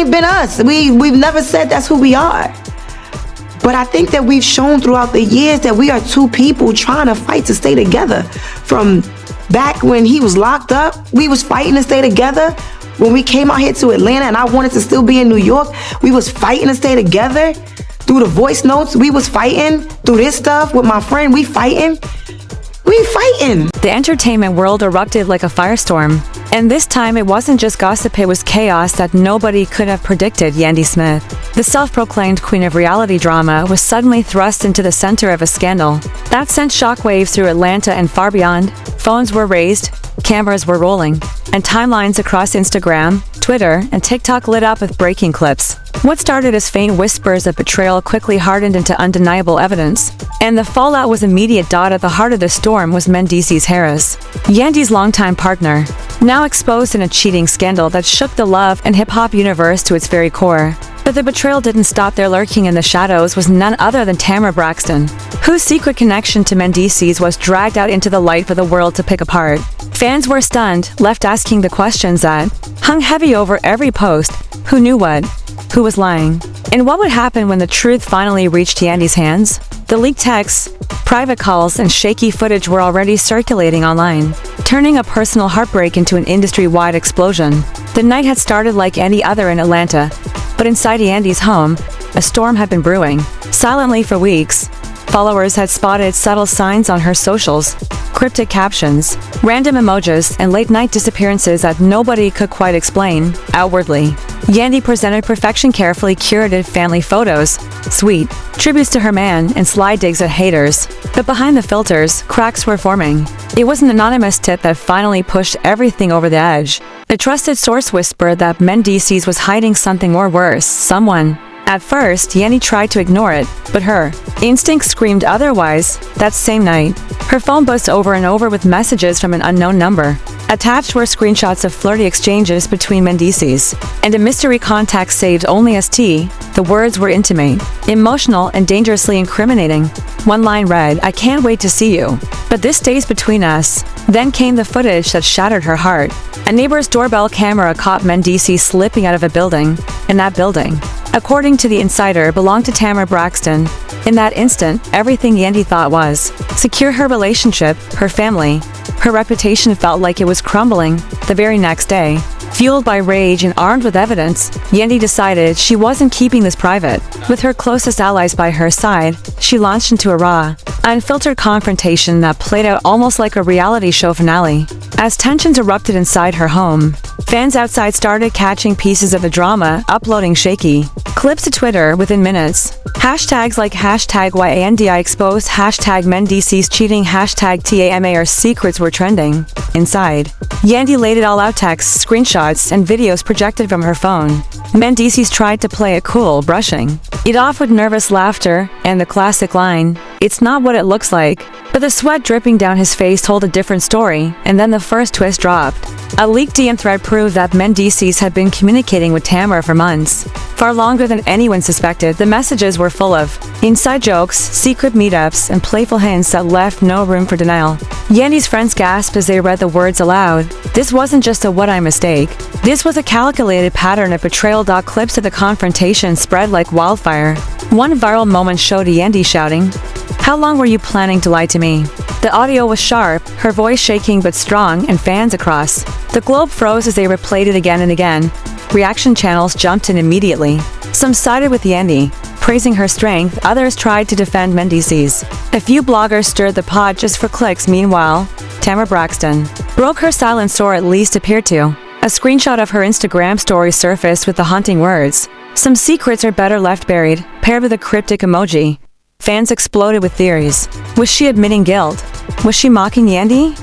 ain't been us. We've never said that's who we are. But I think that we've shown throughout the years that we are two people trying to fight to stay together. From back when he was locked up, we was fighting to stay together. When we came out here to Atlanta and I wanted to still be in New York, we was fighting to stay together. Through the voice notes, we was fighting. Through this stuff with my friend, we fighting. We fighting. The entertainment world erupted like a firestorm. And this time it wasn't just gossip, it was chaos that nobody could have predicted. Yandy Smith, the self-proclaimed queen of reality drama, was suddenly thrust into the center of a scandal that sent shockwaves through Atlanta and far beyond. Phones were raised, cameras were rolling, and timelines across Instagram, Twitter, and TikTok lit up with breaking clips. What started as faint whispers of betrayal quickly hardened into undeniable evidence, and the fallout was immediate. At the heart of the storm was Mendeecees Harris, Yandy's longtime partner, now exposed in a cheating scandal that shook the love and hip-hop universe to its very core. But the betrayal didn't stop there. Lurking in the shadows was none other than Tamar Braxton, whose secret connection to Mendeecees was dragged out into the light for the world to pick apart. Fans were stunned, left asking the questions that hung heavy over every post. Who knew what? Who was lying? And what would happen when the truth finally reached Yandy's hands? The leaked texts, private calls, and shaky footage were already circulating online, turning a personal heartbreak into an industry-wide explosion. The night had started like any other in Atlanta, but inside Yandy's home, a storm had been brewing. Silently for weeks, followers had spotted subtle signs on her socials, cryptic captions, random emojis, and late-night disappearances that nobody could quite explain outwardly. Yandy presented perfection, carefully curated family photos, sweet tributes to her man, and sly digs at haters. But behind the filters, cracks were forming. It was an anonymous tip that finally pushed everything over the edge. A trusted source whispered that Mendeecees was hiding something, or worse, someone. At first, Yandy tried to ignore it, but her instinct screamed otherwise. That same night, her phone buzzed over and over with messages from an unknown number. Attached were screenshots of flirty exchanges between Mendeecees, and a mystery contact saved only as T. The words were intimate, emotional, and dangerously incriminating. One line read, "I can't wait to see you, but this stays between us." Then came the footage that shattered her heart. A neighbor's doorbell camera caught Mendeecees slipping out of a building, and that building, according to the insider, belonged to Tamar Braxton. In that instant, everything Yandy thought was secure, her relationship, her family, her reputation, felt like it was crumbling. The very next day, fueled by rage and armed with evidence, Yandy decided she wasn't keeping this private. With her closest allies by her side, she launched into a raw, unfiltered confrontation that played out almost like a reality show finale. As tensions erupted inside her home, fans outside started catching pieces of the drama, uploading shaky clips to Twitter within minutes. Hashtags like #YANDI exposed, #Mendeecees cheating, #TAMAR secrets were trending. Inside, Yandy laid it all out: texts, screenshots, and videos projected from her phone. Mendeecees tried to play it cool, brushing it off with nervous laughter and the classic line, "It's not what it looks like." But the sweat dripping down his face told a different story, and then the first twist dropped. A leaked DM thread proved that Mendeecees had been communicating with Tamar for months, far longer than anyone suspected. The messages were full of inside jokes, secret meetups, and playful hints that left no room for denial. Yandy's friends gasped as they read the words aloud. This wasn't just a what-I mistake. This was a calculated pattern of betrayal. Clips of the confrontation spread like wildfire. One viral moment showed Yandy shouting, "How long were you planning to lie to me?" The audio was sharp, her voice shaking but strong, and fans across the globe froze as they replayed it again and again. Reaction channels jumped in immediately. Some sided with Yandy, praising her strength. Others tried to defend Mendeecees. A few bloggers stirred the pot just for clicks. Meanwhile, Tamar Braxton broke her silence, or at least appeared to. A screenshot of her Instagram story surfaced with the haunting words, "Some secrets are better left buried," paired with a cryptic emoji. Fans exploded with theories. Was she admitting guilt? Was she mocking Yandy?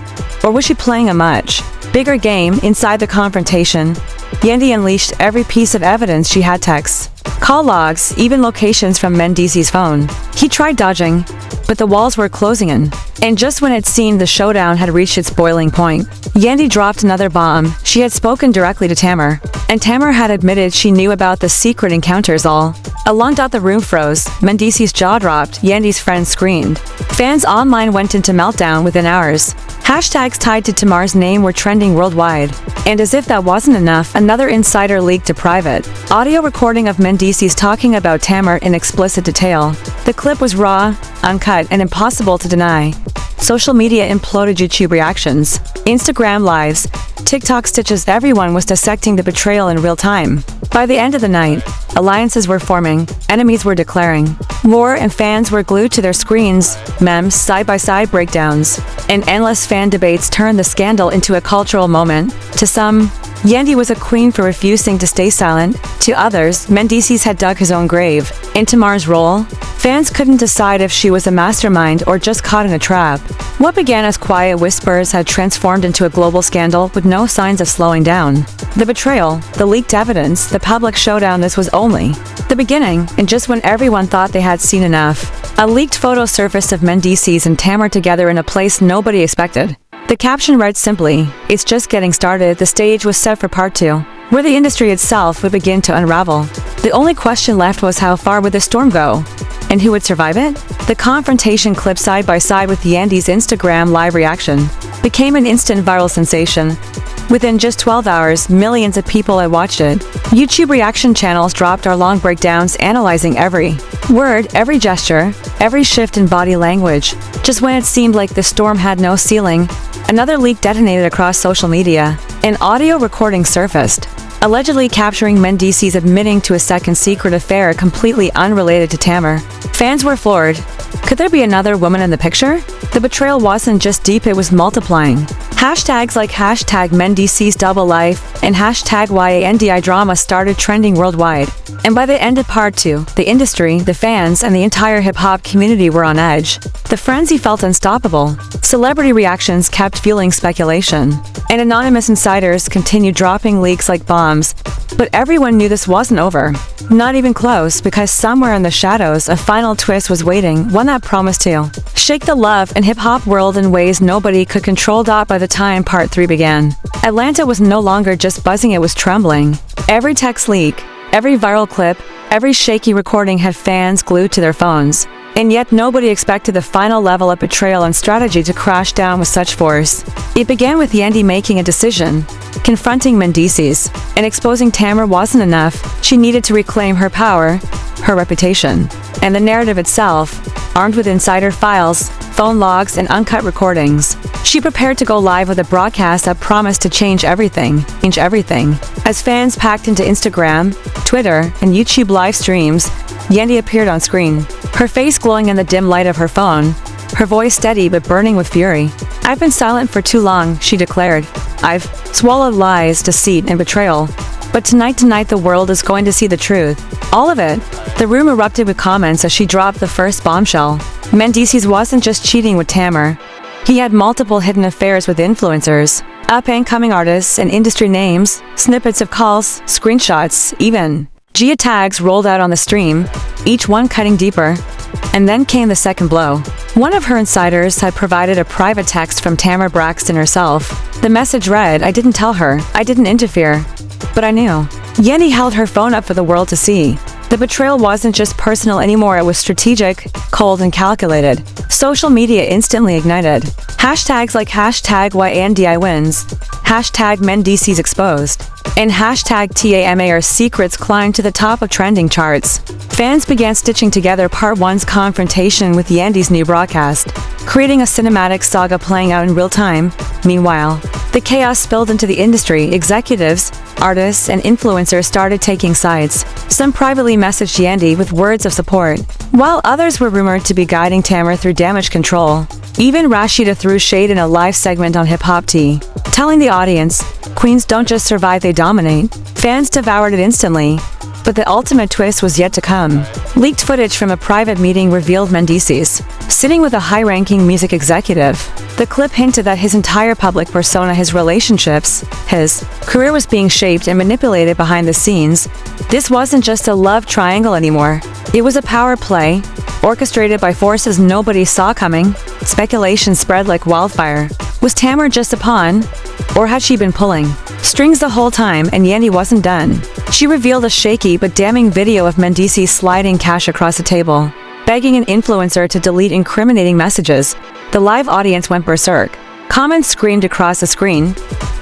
Or was she playing a much bigger game? Inside the confrontation, Yandy unleashed every piece of evidence she had: texts, call logs, even locations from Mendeecees' phone. He tried dodging, but the walls were closing in. And just when it seemed the showdown had reached its boiling point, Yandy dropped another bomb. She had spoken directly to Tamar, and Tamar had admitted she knew about the secret encounters all along. The room froze. Mendeecees' jaw dropped. Yandy's friends screamed. Fans online went into meltdown within hours. Hashtags tied to Tamar's name were trending worldwide. And as if that wasn't enough, another insider leaked a private audio recording of Mendeecees talking about Tamar in explicit detail. The clip was raw, uncut, and impossible to deny. Social media imploded. YouTube reactions, Instagram lives, TikTok stitches. Everyone was dissecting the betrayal in real time. By the end of the night, alliances were forming, enemies were declaring war, and fans were glued to their screens. Memes, side-by-side breakdowns, and endless fan debates turned the scandal into a cultural moment. To some, Yandy was a queen for refusing to stay silent. To others, Mendeecees had dug his own grave. In Tamar's role, fans couldn't decide if she was a mastermind or just caught in a trap. What began as quiet whispers had transformed into a global scandal with no signs of slowing down. The betrayal, the leaked evidence, the public showdown. This was only the beginning, and just when everyone thought they had seen enough, a leaked photo surfaced of Mendeecees and Tamar together in a place nobody expected. The caption read simply, "It's just getting started." The stage was set for part 2, where the industry itself would begin to unravel. The only question left was how far would the storm go? And who would survive it? The confrontation clip side by side with Yandy's Instagram live reaction became an instant viral sensation. Within just 12 hours, millions of people had watched it. YouTube reaction channels dropped hour-long breakdowns analyzing every word, every gesture, every shift in body language. Just when it seemed like the storm had no ceiling, another leak detonated across social media. An audio recording surfaced, allegedly capturing Mendeecees admitting to a second secret affair completely unrelated to Tamar. Fans were floored. Could there be another woman in the picture? The betrayal wasn't just deep, it was multiplying. Hashtags like hashtag Mendeecees double life and hashtag YANDI drama started trending worldwide. And by the end of part 2, the industry, the fans, and the entire hip-hop community were on edge. The frenzy felt unstoppable. Celebrity reactions kept fueling speculation, and anonymous insiders continued dropping leaks like bombs. But everyone knew this wasn't over. Not even close, because somewhere in the shadows, a final twist was waiting, one that promised to shake the love and hip-hop world in ways nobody could control. By the time part 3 began, Atlanta was no longer just buzzing, it was trembling. Every text leak, every viral clip, every shaky recording had fans glued to their phones. And yet nobody expected the final level of betrayal and strategy to crash down with such force. It began with Yandy making a decision, confronting Mendeecees, and exposing Tamar wasn't enough. She needed to reclaim her power, her reputation, and the narrative itself. Armed with insider files, phone logs, and uncut recordings, she prepared to go live with a broadcast that promised to change everything. As fans packed into Instagram, Twitter, and YouTube live streams, Yandy appeared on screen, her face glowing in the dim light of her phone, her voice steady but burning with fury. "I've been silent for too long," she declared. "I've swallowed lies, deceit, and betrayal. But tonight the world is going to see the truth. All of it." The room erupted with comments as she dropped the first bombshell. Mendeecees wasn't just cheating with Tamar. He had multiple hidden affairs with influencers, up-and-coming artists, and industry names. Snippets of calls, screenshots, even geotags rolled out on the stream, each one cutting deeper. And then came the second blow. One of her insiders had provided a private text from Tamar Braxton herself. The message read, "I didn't tell her, I didn't interfere, but I knew." Yandy held her phone up for the world to see. The betrayal wasn't just personal anymore, it was strategic, cold, and calculated. Social media instantly ignited. Hashtags like hashtag YANDI wins, hashtag Mendeecees exposed, and hashtag TAMAR secrets climbed to the top of trending charts. Fans began stitching together part 1's confrontation with Yandy's new broadcast, creating a cinematic saga playing out in real time. Meanwhile, the chaos spilled into the industry. Executives, artists, and influencers started taking sides. Some privately messaged Yandy with words of support, while others were rumored to be guiding Tamar through damage control. Even Rashida threw shade in a live segment on Hip Hop Tea, telling the audience, "Queens don't just survive, they dominate." Fans devoured it instantly. But the ultimate twist was yet to come. Leaked footage from a private meeting revealed Mendeecees sitting with a high-ranking music executive. The clip hinted that his entire public persona, his relationships, his career was being shaped and manipulated behind the scenes. This wasn't just a love triangle anymore. It was a power play, orchestrated by forces nobody saw coming. Speculation spread like wildfire. Was Tamar just a pawn? Or had she been pulling strings the whole time and Yandy wasn't done? She revealed a shaky but damning video of Mendeecees sliding cash across the table, begging an influencer to delete incriminating messages. The live audience went berserk. Comments screamed across the screen.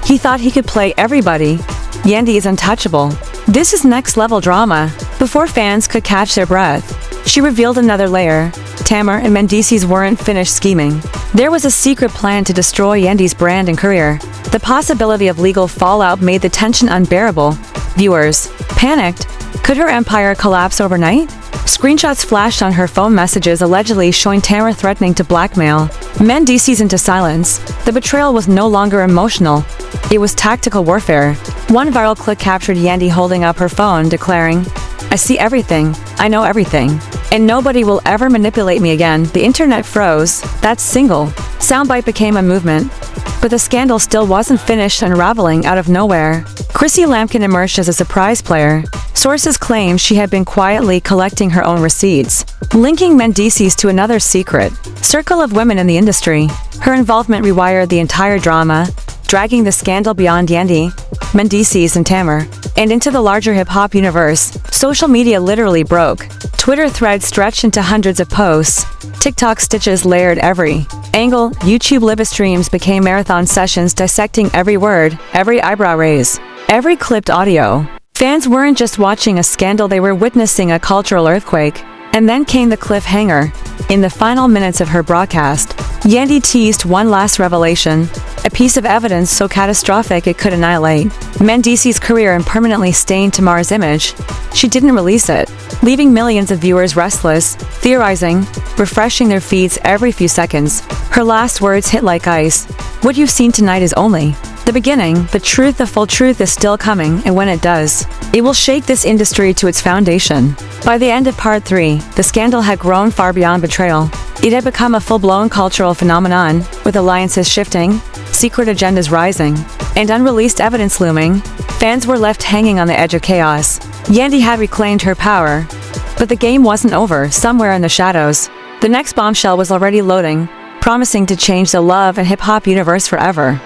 He thought he could play everybody. Yandy is untouchable. This is next-level drama. Before fans could catch their breath, she revealed another layer. Tamar and Mendeecees weren't finished scheming. There was a secret plan to destroy Yandy's brand and career. The possibility of legal fallout made the tension unbearable. Viewers panicked. Could her empire collapse overnight? Screenshots flashed on her phone messages allegedly showing Tamar threatening to blackmail Mendeecees into silence. The betrayal was no longer emotional. It was tactical warfare. One viral clip captured Yandy holding up her phone, declaring, "I see everything. I know everything. And nobody will ever manipulate me again." The internet froze. That single soundbite became a movement. But the scandal still wasn't finished unraveling out of nowhere. Chrissy Lampkin emerged as a surprise player. Sources claim she had been quietly collecting her own receipts, linking Mendeecees to another secret circle of women in the industry. Her involvement rewired the entire drama, dragging the scandal beyond Yandy, Mendeecees, and Tamar, and into the larger hip-hop universe. Social media literally broke. Twitter threads stretched into hundreds of posts. TikTok stitches layered every angle. YouTube live streams became marathon sessions dissecting every word, every eyebrow raise, every clipped audio. Fans weren't just watching a scandal, they were witnessing a cultural earthquake. And then came the cliffhanger. In the final minutes of her broadcast, Yandy teased one last revelation, a piece of evidence so catastrophic it could annihilate Mendeecees' career and permanently stain Tamar's image. She didn't release it, leaving millions of viewers restless, theorizing, refreshing their feeds every few seconds. Her last words hit like ice. "What you've seen tonight is only the beginning. The truth, the full truth is still coming, and when it does, it will shake this industry to its foundation." By the end of part 3, the scandal had grown far beyond betrayal. It had become a full-blown cultural phenomenon, with alliances shifting, secret agendas rising, and unreleased evidence looming. Fans were left hanging on the edge of chaos. Yandy had reclaimed her power, but the game wasn't over. Somewhere in the shadows, the next bombshell was already loading, promising to change the love and hip-hop universe forever.